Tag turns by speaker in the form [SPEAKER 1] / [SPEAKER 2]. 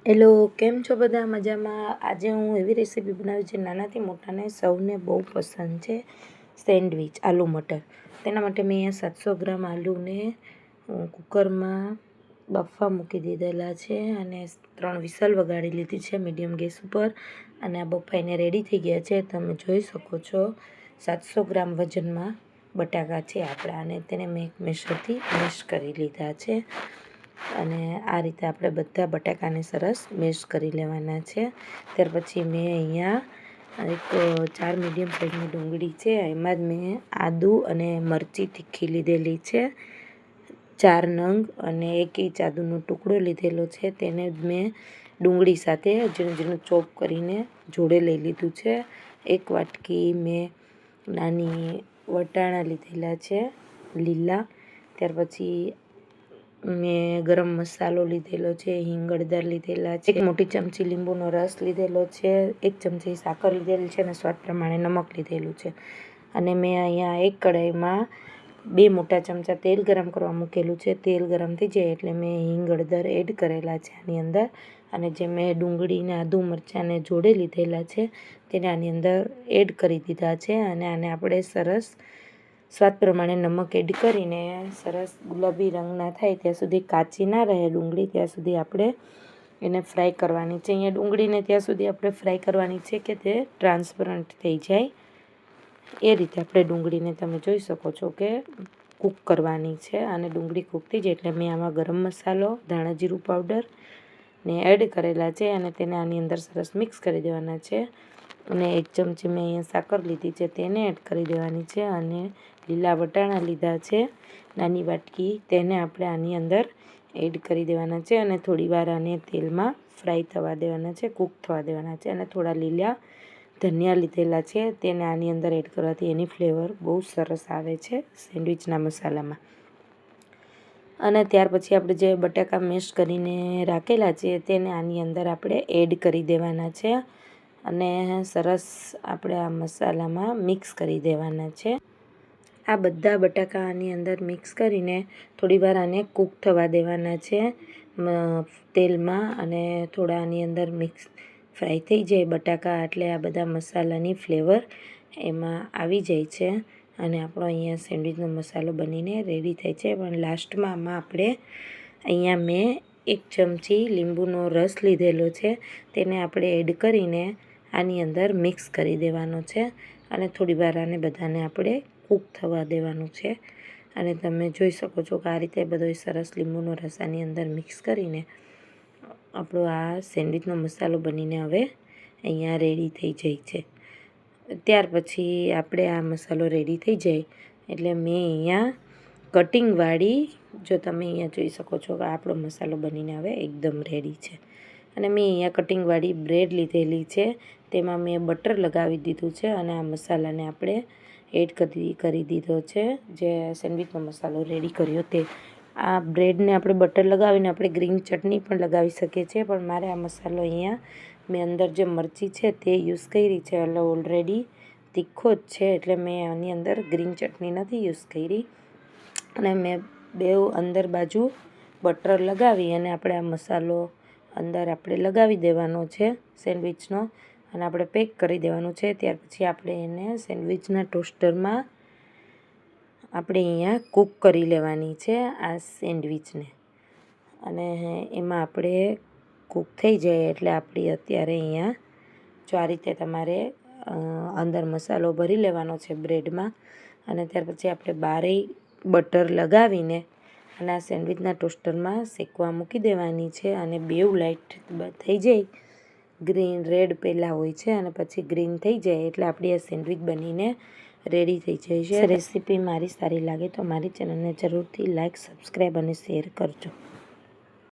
[SPEAKER 1] Hello, કેમ છો બધા? મજામાં? આજે હું એવી રેસીપી બનાવી છે નાનાથી મોટાને સૌને બહુ પસંદ છે, સેન્ડવિચ આલુ મટર. તેના માટે મેં અહીંયા 700 ગ્રામ આલુને કુકરમાં બફવા મૂકી દીધેલા છે અને 3 વિસલ વગાડી લીધી છે મીડિયમ ગેસ ઉપર. અને આ બફાઈને રેડી થઈ ગયા છે. તમે જોઈ શકો છો 700 ગ્રામ વજનમાં બટાકા છે આપણા, અને તેને મેં એક મેશરથી મેશ કરી લીધા છે. અને આ રીતે આપણે બધા બટાકાને સરસ મેશ કરી લેવાના છે. ત્યાર પછી મેં અહીંયા એક 4 મીડિયમ સાઇઝની ડુંગળી છે, એમાં જ મેં આદું અને મરચી તીખી લીધેલી છે 4 નંગ, અને 1 ઇંચ આદુનો ટુકડો લીધેલો છે. તેને જ મેં ડુંગળી સાથે ઝીણું ઝીણું ચોપ કરીને જોડે લઈ લીધું છે. 1 વાટકી મેં નાની વટાણા લીધેલા છે લીલા. ત્યાર પછી મેં ગરમ મસાલો લીધેલો છે, હિંગ હળદર લીધેલા છે, 1 મોટી ચમચી લીંબુનો રસ લીધેલો છે, 1 ચમચી સાકર લીધેલી છે અને સ્વાદ પ્રમાણે નમક લીધેલું છે. અને મેં અહીંયા એક કઢાઈમાં 2 મોટા ચમચા તેલ ગરમ કરવા મૂકેલું છે. તેલ ગરમ થઈ જાય એટલે મેં હિંગ હળદર એડ કરેલા છે આની અંદર. અને જે મેં ડુંગળીને આદુ મરચાંને જોડે લીધેલા છે તેને આની અંદર એડ કરી દીધા છે. અને આને આપણે સરસ સ્વાદ પ્રમાણે નમક એડ કરીને સરસ ગુલાબી રંગના થાય ત્યાં સુધી, કાચી ના રહે ડુંગળી ત્યાં સુધી આપણે એને ફ્રાય કરવાની છે. અહીંયા ડુંગળીને ત્યાં સુધી આપણે ફ્રાય કરવાની છે કે તે ટ્રાન્સપરન્ટ થઈ જાય, એ રીતે આપણે ડુંગળીને તમે જોઈ શકો છો કે કૂક કરવાની છે. અને ડુંગળી કૂક થઈ જાય એટલે મેં આમાં ગરમ મસાલો, ધાણા જીરું પાવડર ને એડ કરેલા છે અને તેને આની અંદર સરસ મિક્સ કરી દેવાના છે. અને 1 ચમચી મેં અહીંયા સાકર લીધી છે તેને એડ કરી દેવાની છે. અને લીલા વટાણા લીધા છે નાની વાટકી, તેને આપણે આની અંદર એડ કરી દેવાના છે અને થોડીવાર આને તેલમાં ફ્રાય થવા દેવાના છે, કૂક થવા દેવાના છે. અને થોડા લીલા ધનિયા લીધેલા છે તેને આની અંદર એડ કરવાથી એની ફ્લેવર બહુ સરસ આવે છે સેન્ડવિચના મસાલામાં. અને ત્યાર પછી આપણે જે બટાકા મેશ કરીને રાખેલા છે તેને આની અંદર આપણે એડ કરી દેવાના છે અને સરસ આપણે આ મસાલામાં મિક્સ કરી દેવાના છે. આ બધા બટાકા આની અંદર મિક્સ કરીને થોડીવાર આને કૂક થવા દેવાના છે તેલમાં. અને થોડા આની અંદર મિક્સ ફ્રાય થઈ જાય બટાકા એટલે આ બધા મસાલાની ફ્લેવર એમાં આવી જાય છે. અને આપણો અહીંયા સેન્ડવિચનો મસાલો બનીને રેડી થાય છે. પણ લાસ્ટમાં આમાં આપણે અહીંયા મેં 1 ચમચી લીંબુનો રસ લીધેલો છે તેને આપણે એડ કરીને આની અંદર મિક્સ કરી દેવાનો છે. અને થોડીવાર આને બધાને આપણે કૂક થવા દેવાનું છે. અને તમે જોઈ શકો છો કે આ રીતે બધો સરસ લીંબુનો રસ આની અંદર મિક્સ કરીને આપણો આ સેન્ડવિચનો મસાલો બનીને હવે અહીંયા રેડી થઈ જાય છે. ત્યાર પછી આપણે આ મસાલો રેડી થઈ જાય એટલે મેં અહીંયા કટિંગવાળી, જો તમે અહીંયા જોઈ શકો છો કે આપણો મસાલો બનીને હવે એકદમ રેડી છે. અને મેં અહીંયા કટિંગવાળી બ્રેડ લીધેલી છે, તેમાં મેં બટર લગાવી દીધું છે અને આ મસાલાને આપણે એડ કરી દીધો છે, જે સેન્ડવિચનો મસાલો રેડી કર્યો તે. આ બ્રેડને આપણે બટર લગાવીને આપણે ગ્રીન ચટણી પણ લગાવી શકીએ છીએ, પણ મારે આ મસાલો અહીંયા મેં અંદર જે મરચી છે તે યુઝ કરી છે એટલે ઓલરેડી તીખો જ છે એટલે મેં આની અંદર ગ્રીન ચટણી નથી યુઝ કરી. અને મેં બેઉ અંદર બાજુ બટર લગાવી અને આપણે આ મસાલો અંદર આપણે લગાવી દેવાનો છે સેન્ડવિચનો અને આપણે પેક કરી દેવાનું છે. ત્યાર પછી આપણે એને સેન્ડવિચના ટોસ્ટરમાં આપણે અહીંયા કૂક કરી લેવાની છે આ સેન્ડવિચને. અને એમાં આપણે કૂક થઈ જાય એટલે આપણી અત્યારે અહીંયા જો આ રીતે તમારે અંદર મસાલો ભરી લેવાનો છે બ્રેડમાં. અને ત્યાર પછી આપણે બારેય બટર લગાવીને અને આ સેન્ડવિચના ટોસ્ટરમાં શેકવા મૂકી દેવાની છે. અને બેઉ લાઈટ થઈ જાય, ગ્રીન રેડ પહેલાં હોય છે અને પછી ગ્રીન થઈ જાય એટલે આપણી આ સેન્ડવિચ બનીને રેડી થઈ જાય છે. રેસીપી મારી સારી લાગે તો મારી ચેનલને જરૂરથી લાઇક, સબસ્ક્રાઈબ અને શેર કરજો.